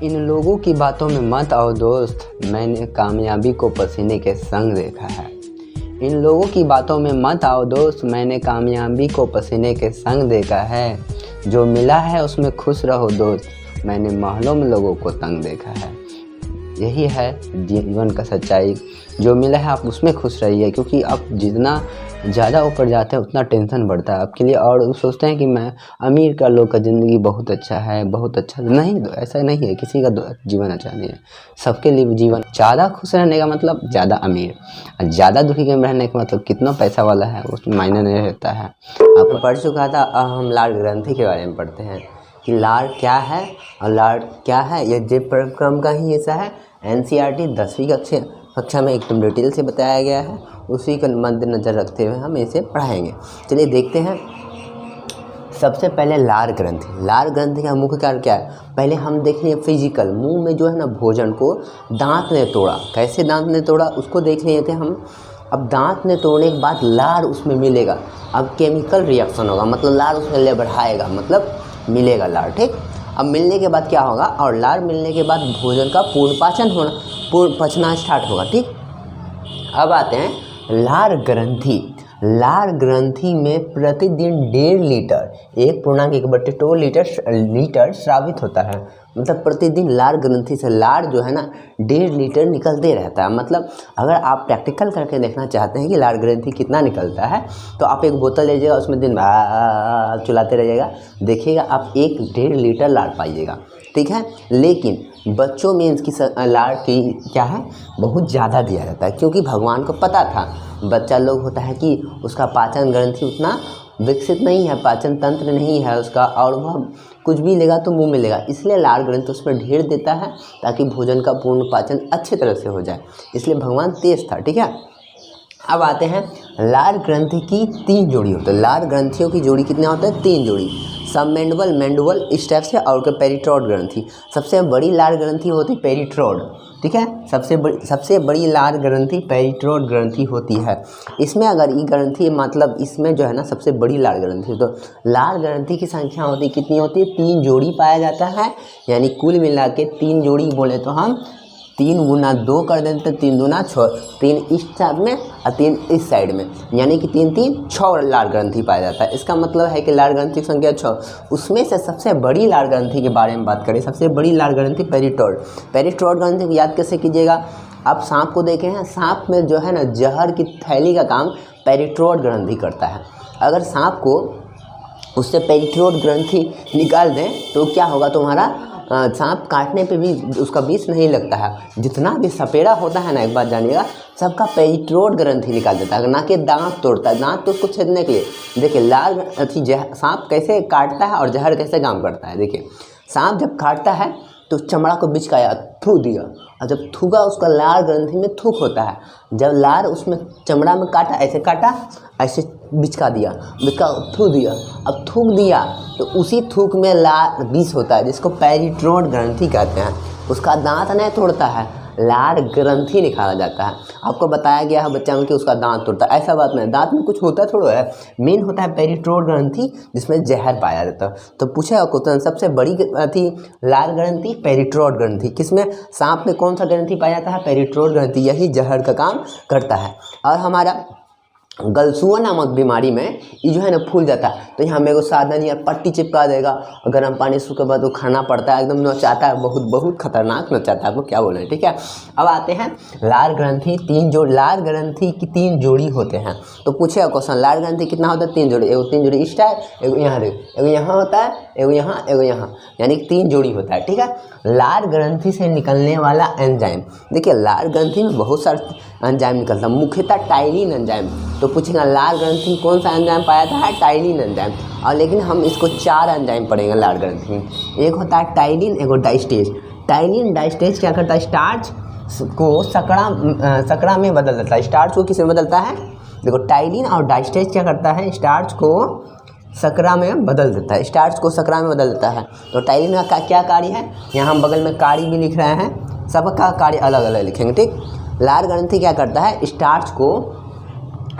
इन लोगों की बातों में मत आओ दोस्त, मैंने कामयाबी को पसीने के संग देखा है। इन लोगों की बातों में मत आओ दोस्त, मैंने कामयाबी को पसीने के संग देखा है। जो मिला है उसमें खुश रहो दोस्त, मैंने महलों में लोगों को तंग देखा है। यही है जीवन का सच्चाई। जो मिला है आप उसमें खुश रहिए, क्योंकि आप जितना ज़्यादा ऊपर जाते हैं उतना टेंशन बढ़ता है आपके लिए। और सोचते हैं कि मैं अमीर का लोग का ज़िंदगी बहुत अच्छा है, बहुत अच्छा नहीं। ऐसा नहीं है, किसी का जीवन अच्छा नहीं है। सबके लिए जीवन ज़्यादा खुश रहने का मतलब ज़्यादा अमीर, और ज़्यादा दुखी में रहने का मतलब कितना पैसा वाला है, उसमें मायने नहीं रहता है। आपको पढ़ चुका था, हम लाड़ ग्रंथि के बारे में पढ़ते हैं कि लाड़ क्या है और लाड़ क्या है। ये जे क्रम का ही हिस्सा है। NCERT 10वीं कक्षा में एकदम डिटेल से बताया गया है, उसी को मद्देनज़र रखते हुए हम इसे पढ़ाएंगे। चलिए देखते हैं। सबसे पहले लार ग्रंथि। लार ग्रंथि का मुख्य कार्य क्या है? पहले हम देखेंगे फिजिकल, मुंह में जो है ना भोजन को दांत ने तोड़ा। कैसे दांत ने तोड़ा उसको देख लेते हैं हम। अब दांत ने तोड़ने के बाद लार उसमें मिलेगा। अब केमिकल रिएक्शन होगा, मतलब लार उसमें ले बढ़ाएगा, मतलब मिलेगा लार। ठीक, अब मिलने के बाद क्या होगा, और लार मिलने के बाद भोजन का पूर्ण पचना स्टार्ट होगा। ठीक, अब आते हैं लार ग्रंथि। लार ग्रंथि में प्रतिदिन 1.5 लीटर 1.1/2 लीटर स्रावित होता है। मतलब प्रतिदिन लार ग्रंथि से लार जो है ना 1.5 लीटर निकलते रहता है। मतलब अगर आप प्रैक्टिकल करके देखना चाहते हैं कि लार ग्रंथि कितना निकलता है, तो आप एक बोतल लीजिएगा, उसमें दिन चलाते रहिएगा, देखिएगा आप 1.5 लीटर लार पाइएगा। ठीक है, लेकिन बच्चों में इसकी लार की क्या है, बहुत ज़्यादा दिया जाता है, क्योंकि भगवान को पता था बच्चा लोग होता है कि उसका पाचन ग्रंथि उतना विकसित नहीं है, पाचन तंत्र नहीं है उसका, और वह कुछ भी लेगा तो मुंह में लेगा, इसलिए लार ग्रंथि उसमें ढेर देता है ताकि भोजन का पूर्ण पाचन अच्छे तरह से हो जाए। इसलिए भगवान तेज था। ठीक है, अब आते हैं लार ग्रंथि की 3 जोड़ी होते हैं। लार ग्रंथियों की जोड़ी कितने होते हैं? 3 जोड़ी। सबमेंडुबल, मैंडुबल इस टाइप से, और पेरिट्रोड ग्रंथि। सबसे बड़ी लार ग्रंथि होती है पेरिट्रोड। ठीक है, सबसे बड़ी लार ग्रंथि पेरिट्रोड ग्रंथि होती है। इसमें अगर ये ग्रंथि मतलब इसमें जो है ना सबसे बड़ी लार ग्रंथि, तो लार ग्रंथि की संख्या होती कितनी होती है? 3 जोड़ी पाया जाता है। यानी कुल मिला के 3 जोड़ी बोले तो हम 3 गुना 2 कर देते, 3 दूना 6, 3 इस साइड में और 3 इस साइड में, यानी कि 3 3 6 लार ग्रंथि पाया जाता है। इसका मतलब है कि लार ग्रंथि की संख्या 6। उसमें से सबसे बड़ी लार ग्रंथि के बारे में बात करें, सबसे बड़ी लार ग्रंथि पेरिट्रोड ग्रंथि को याद कैसे कीजिएगा? आप सांप को देखे हैं, सांप में जो है ना जहर की थैली का काम पेरिट्रोड ग्रंथि करता है। अगर सांप को उससे पेरिट्रोड ग्रंथि निकाल दें तो क्या होगा, तुम्हारा सांप काटने पे भी उसका विष नहीं लगता है। जितना भी सपेरा होता है ना, एक बात जानिएगा, सबका पेरिट्रोड ग्रंथि निकाल देता है, ना कि दांत तोड़ता है। दांत तो उसको छेदने के लिए। देखिए लार सांप कैसे काटता है और जहर कैसे काम करता है। देखिए सांप जब काटता है तो चमड़ा को बिचकाया, थूक दिया, और जब थूका उसका लार ग्रंथि में थूक होता है। जब लार उसमें चमड़ा में काटा, ऐसे बिचका दिया, थूक दिया। अब थूक दिया तो उसी थूक में लार विष होता है, जिसको पेरिट्रोड ग्रंथि कहते हैं। उसका दांत नहीं तोड़ता है, लार ग्रंथि निकाला जाता है। आपको बताया गया है बच्चा में कि उसका दांत तोड़ता है, ऐसा बात नहीं। दांत में कुछ होता थोड़ा है, मेन होता है पेरिट्रोड ग्रंथि, जिसमें जहर पाया जाता है। तो पूछेगा क्वेश्चन, सबसे बड़ी थी लार ग्रंथि पेरिट्रोड ग्रंथि। किसमें? सांप में कौन सा ग्रंथि पाया जाता है? पेरिट्रोड ग्रंथि। यही जहर का काम करता है। और हमारा गलसुआ नामक बीमारी में ये जो है ना फूल जाता है, तो यहाँ मेरे को साधन या पट्टी चिपका देगा, गर्म पानी सूखे बाद वो खाना पड़ता है, एकदम नचाता है, बहुत खतरनाक नचाता है। आपको क्या बोल रहे हैं? ठीक है, अब आते हैं लार ग्रंथि। लार ग्रंथि की 3 जोड़ी होते हैं। तो पूछेगा क्वेश्चन, लार ग्रंथि कितना होता है? 3 जोड़ी। एगो 3 जोड़ी इस टाइप, एगो यहाँ एगो यहाँ होता है, एगो यहाँ, एगो यहाँ, यानी कि 3 जोड़ी होता है। ठीक है, लार ग्रंथि से निकलने वाला एंजाइम। देखिए लार ग्रंथि में बहुत सारे एंजाइम निकलता है, मुख्यतः टाइलिन एंजाइम। तो पूछेगा लार ग्रंथि में कौन सा एंजाइम पाया जाता है? Ptyalin enzyme. और लेकिन हम इसको 4 एंजाइम पढ़ेंगे लार ग्रंथि में। एक होता है टाइलिन, एगो डाइस्टेज। टाइलिन डाइस्टेज क्या करता है? स्टार्च को सकरा में बदल देता है। स्टार्च को किस में बदलता है? देखो टाइलिन और डाइस्टेज क्या करता है? स्टार्च को सकरा में बदल देता है। स्टार्च को सकरा में बदल देता है। तो टाइलिन का क्या कार्य है? यहाँ हम बगल में कार्य भी लिख रहे हैं, सबका कार्य अलग अलग लिखेंगे। ठीक, लार ग्रंथि क्या करता है? स्टार्च को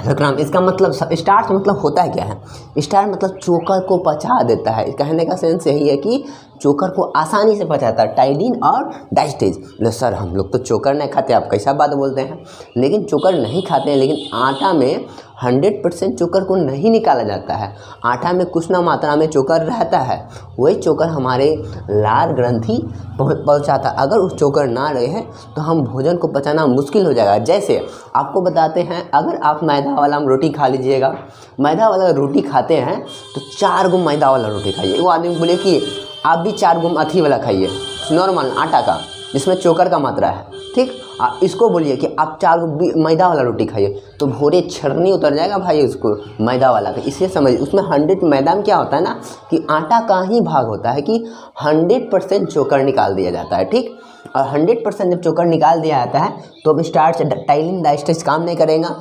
विक्रम, इसका मतलब स्टार्च मतलब होता है क्या है? स्टार्च मतलब चोकर को पचा देता है। कहने का सेंस यही है कि चोकर को आसानी से पचाता है, टाइलिन और डाइस्टेज। ले सर हम लोग तो चोकर नहीं खाते, आप कैसा बात बोलते हैं? लेकिन चोकर नहीं खाते हैं, लेकिन आटा में 100% चोकर को नहीं निकाला जाता है। आटा में कुछ ना मात्रा में चोकर रहता है, वही चोकर हमारे लार ग्रंथि पहुँचाता। अगर उस चोकर ना रहे तो हम भोजन को पचाना मुश्किल हो जाएगा। जैसे आपको बताते हैं, अगर आप मैदा वाला रोटी खा लीजिएगा, मैदा वाला रोटी खाते हैं तो 4 गुम मैदा वाला रोटी खाइए। वो आदमी बोले कि आप भी 4 गुम अथी वाला खाइए, नॉर्मल आटा का, जिसमें चोकर का मात्रा है, ठीक। इसको बोलिए कि आप 4 गुम मैदा वाला रोटी खाइए, तो भोरे छरनी उतर जाएगा भाई उसको मैदा वाला का। इसलिए समझिए, उसमें 100 मैदा में क्या होता है ना कि आटा का ही भाग होता है कि 100% चोकर निकाल दिया जाता है, ठीक। और 100% जब चोकर निकाल दिया जाता है तो अब स्टार्च, टाइलिन, डाइस्टेज काम नहीं करेगा।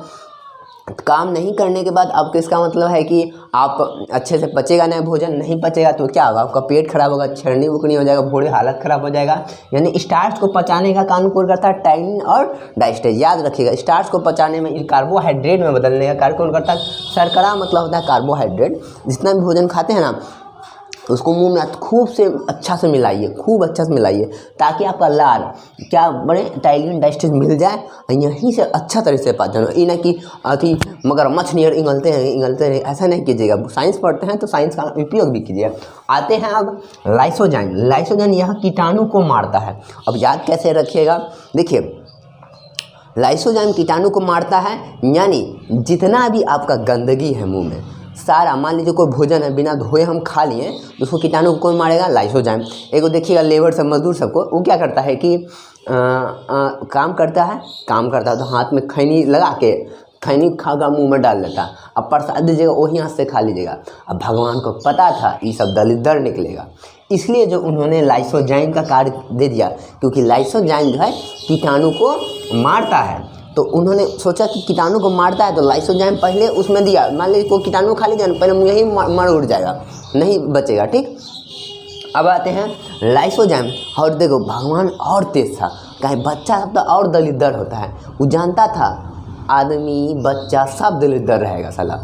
काम नहीं करने के बाद अब इसका मतलब है कि आप अच्छे से पचेगा नहीं, भोजन नहीं पचेगा तो क्या होगा? आपका पेट खराब होगा, छेड़नी बुकनी हो जाएगा, भोरे हालत खराब हो जाएगा। यानी स्टार्च को पचाने का काम कौन करता है? टाइलिन और डाइस्टेज। याद रखिएगा, स्टार्च को पचाने में, कार्बोहाइड्रेट में बदलने का कार्य कौन करता है? शर्करा मतलब होता है कार्बोहाइड्रेट। जितना भी भोजन खाते हैं ना, उसको मुंह में खूब से अच्छा से मिलाइए, खूब अच्छा से मिलाइए, ताकि आपका लार क्या बड़े टाइलिन डाइस्टेज मिल जाए, यहीं से अच्छा तरह से पाचन हो। ये ना कि अथी मगरमच्छ नियर इंगलते हैं, ऐसा नहीं कीजिएगा। साइंस पढ़ते हैं तो साइंस का उपयोग भी कीजिए। आते हैं अब लाइसोजाइम। लाइसोजाइम यह कीटाणु को मारता है। अब याद कैसे रखिएगा, देखिए लाइसोजाइम कीटाणु को मारता है, यानी जितना भी आपका गंदगी है मुँह में सारा, मान लीजिए कोई भोजन है बिना धोए हम खा लिए तो उसको कीटाणु को कौन मारेगा? लाइसोजाइम। एक देखिएगा लेबर सब, मजदूर सबको, वो क्या करता है कि काम करता है तो हाथ में खैनी लगा के खैनी खागा मुंह में डाल लेता। अब प्रसाद दीजिएगा वही हाथ से खा लीजिएगा। अब भगवान को पता था ये सब दलिद्र निकलेगा, इसलिए जो उन्होंने लाइसोजाइम का कार्य दे दिया, क्योंकि लाइसोजाइम जो है कीटाणु को मारता है। तो उन्होंने सोचा कि कीटाणु को मारता है तो लाइसोजाइम पहले उसमें दिया। मान लीजिए कोई कीटाणु खा लीजिए, पहले मुँह ही मर उड़ जाएगा, नहीं बचेगा, ठीक। अब आते हैं लाइसोजाइम। और देखो भगवान और तेज था, कहीं बच्चा सब तो और दलिद्र होता है। वो जानता था आदमी बच्चा सब दलिद्र रहेगा साला।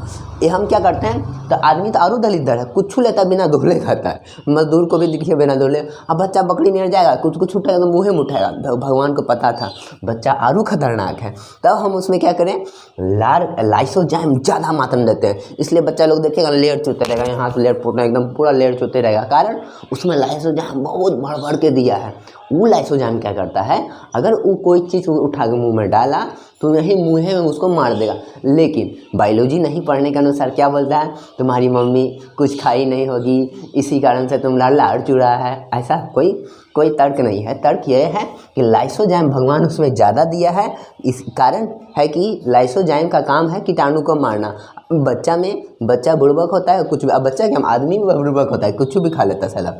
ये हम क्या करते हैं, तो आदमी तो और दलिद्र है, कुछ छू लेता बिना धुले खाता है। मजदूर को भी देखिए बिना धुले। अब बच्चा बकरी नियर जाएगा, कुछ उठाएगा तो मुँह में उठाएगा। भगवान को पता था बच्चा आरू खतरनाक है, तब हम उसमें क्या करें, लाइसोजाइम ज़्यादा मात्रा में देते हैं। इसलिए बच्चा लोग देखेगा लेयर चूते रहेगा, यहाँ से लेयर फूटना, एकदम पूरा लेयर चूते रहेगा, कारण उसमें लाइसोजाइम बहुत बढ़ बढ़ के दिया है। वो लाइसोजाइम क्या करता है, अगर वो कोई चीज़ उठा के मुँह में डाला तो यही मुँह में उसको मार देगा। लेकिन बायोलॉजी नहीं पढ़ने के अनुसार क्या बोलता है, तुम्हारी मम्मी कुछ खाई नहीं होगी, इसी कारण से तुम्हारा लाड़ चुरा है। ऐसा कोई तर्क नहीं है। तर्क यह है कि लाइसोजाइम भगवान उसमें ज़्यादा दिया है। इस कारण है कि लाइसोजाइम का काम है कीटाणु को मारना। बच्चा बुड़बक होता है कुछ भी, अब बच्चा क्या, आदमी भी बुड़बक होता है, कुछ भी खा लेता है साला।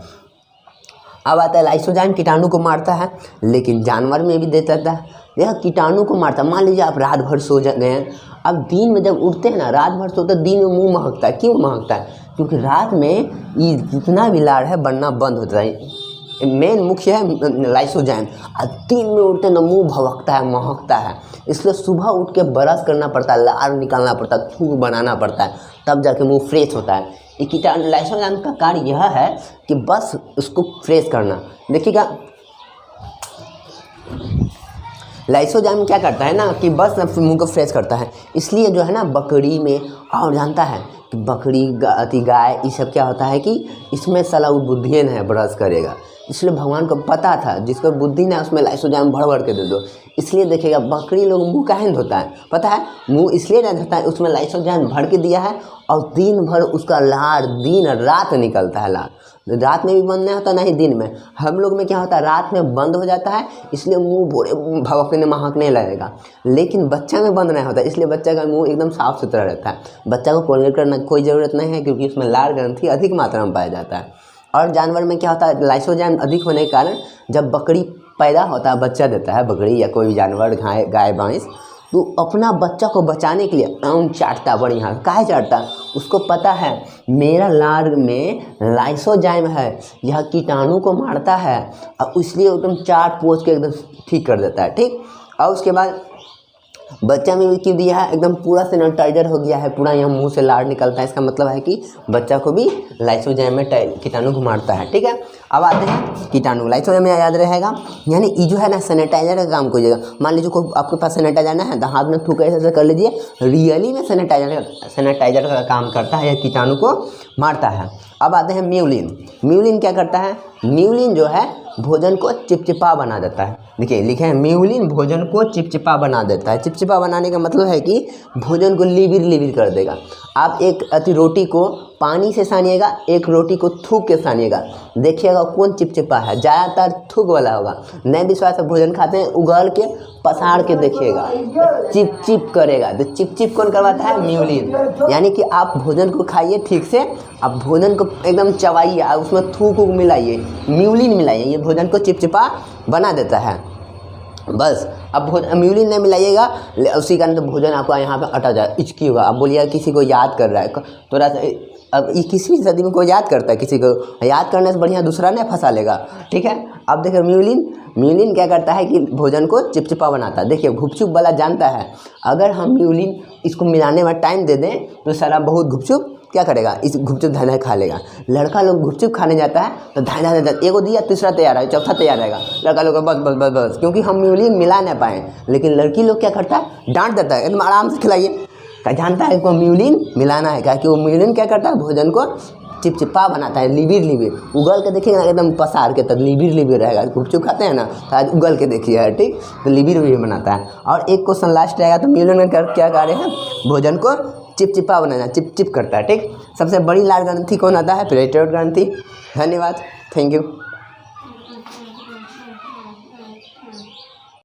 अब आता है लाइसोजाइम कीटाणु को मारता है, लेकिन जानवर में भी देता था। यह कीटाणु को मारता। मान लीजिए आप रात भर सो गए हैं, अब दिन में जब उठते हैं ना, रात भर सोते दिन में मुंह महकता है। क्यों महकता है? क्योंकि रात में ये जितना भी लाड़ है बनना बंद होता है। मेन मुख्य है लाइसोजाइम। और दिन में उठते ना मुंह भवकता है, महकता है। इसलिए सुबह उठ के ब्रश करना पड़ता है, लाड़ निकालना पड़ता है, थूक बनाना पड़ता है, तब जाके मुंह फ्रेश होता है। ये कीटाणु लाइसोजाइम का कार्य यह है कि बस उसको फ्रेश करना। देखिएगा लाइसोजाइम क्या करता है ना कि बस मुंह को फ्रेश करता है। इसलिए जो है ना बकरी में, और जानता है कि बकरी गाय ये सब क्या होता है कि इसमें साला वो बुद्धि है ब्रश करेगा। इसलिए भगवान को पता था जिसको बुद्धि ना उसमें लाइसोजाइम भर भर के दे दो। इसलिए देखिएगा बकरी लोग मुंह काहे धोता है, पता है? मुंह इसलिए नहीं धोता है, उसमें लाइसोजाइम भर के दिया है और दिन भर उसका लाड़ दिन रात निकलता है। लाड़ रात में भी बंद नहीं होता, नहीं दिन में। हम लोग में क्या होता है, रात में बंद हो जाता है, इसलिए मुंह भोरे भवकने महकने लगेगा। लेकिन बच्चा में बंद नहीं होता, इसलिए बच्चा का मुंह एकदम साफ सुथरा रहता है। बच्चा को कोलगेट करने की कोई ज़रूरत नहीं है, क्योंकि उसमें लाड़ ग्रंथि अधिक मात्रा में पाया जाता है। और जानवर में क्या होता है, लाइसोजाइम अधिक होने के कारण जब बकरी पैदा होता है, बच्चा देता है बकरी या कोई भी जानवर, गाय भैंस, तो अपना बच्चा को बचाने के लिए आम चाटता बढ़िया। काहे चाटता? उसको पता है मेरा लार में लाइसोजाइम है, यह कीटाणु को मारता है, और इसलिए एकदम चाट पोछ के एकदम ठीक कर देता है, ठीक। और उसके बाद बच्चा में भी क्यों दिया है, एकदम पूरा सैनिटाइजर हो गया है, पूरा यहाँ मुंह से लार निकलता है, इसका मतलब है कि बच्चा को भी लाइसोजाइम में कीटाणु घुमाता है। ठीक है, अब आते हैं कीटाणु। लाइसोजाइम में याद रहेगा, यानी ये जो है ना सैनिटाइजर का काम करिएगा। मान लीजिए कोई आपके पास सैनिटाइजर ना है तो हाथ में थूक ऐसे कर लीजिए, रियली में सैनिटाइजर का काम करता है, यह कीटाणु को मारता है। अब आते हैं म्यूलिन। म्यूलिन क्या करता है, म्यूलिन जो है भोजन को चिपचिपा बना देता है। देखिए लिखे हैं म्यूलिन भोजन को चिपचिपा बना देता है। चिपचिपा बनाने का मतलब है कि भोजन को लिबिर लिबिर कर देगा। आप एक रोटी को पानी से सानिएगा, एक रोटी को थूक के सानिएगा, देखिएगा कौन चिपचिपा है, ज़्यादातर थूक वाला होगा। नहीं विश्वास है, भोजन खाते हैं उगल के पसार के देखिएगा, चिप चिप करेगा। तो चिप चिप कौन करवाता है, म्यूलिन। यानी कि आप भोजन को खाइए ठीक से, आप भोजन को एकदम चबाइए, आप उसमें थूक वूक मिलाइए, म्यूलिन मिलाइए, ये भोजन को चिपचिपा बना देता है। बस अब म्यूलिन नहीं मिलाइएगा, उसी कारण तो भोजन आपका यहाँ पे अटक जाए, इचकी होगा। अब बोलिए किसी को याद कर रहा है थोड़ा सा, अब ये किसी सदी में कोई याद करता है, किसी को याद करने से बढ़िया दूसरा नहीं फंसा लेगा। ठीक है, अब देखिए म्यूलिन क्या करता है कि भोजन को चिपचिपा बनाता है। देखिए गुपचुप वाला जानता है, अगर हम म्यूलिन इसको मिलाने में टाइम दे दें तो सारा बहुत गुपचुप क्या करेगा, इस गुपचुप धाना खा लेगा। लड़का लोग गुपचुप खाने जाता है तो धाना एगो दिया, तीसरा तैयार है, चौथा तैयार रहेगा। लड़का लोग बस बस बस बस, क्योंकि हम म्यूलिन मिला नहीं पाए। लेकिन लड़की लोग क्या करता है, डांट देता है, एकदम आराम से खिलाइए, क्या जानता है को म्यूलिन मिलाना है, क्या कि वो म्यूलिन क्या करता है, भोजन को चिपचिपा बनाता है, लिबिर लिबिर। उगल के देखिएगा एकदम पसार के, तब लिबिर लिबिर रहेगा। गुपचुप खाते हैं ना तो आज उगल के देखिए, ठीक, तो लिबिर लिबिर बनाता है। और एक क्वेश्चन लास्ट रहेगा, तो म्यूलिन में क्या कार्य है, भोजन को चिपचिपा बनाना, चिप चिप करता है। ठीक, सबसे बड़ी लाल ग्रंथि कौन आता है, पेरिटोइड ग्रंथि। धन्यवाद, थैंक यू।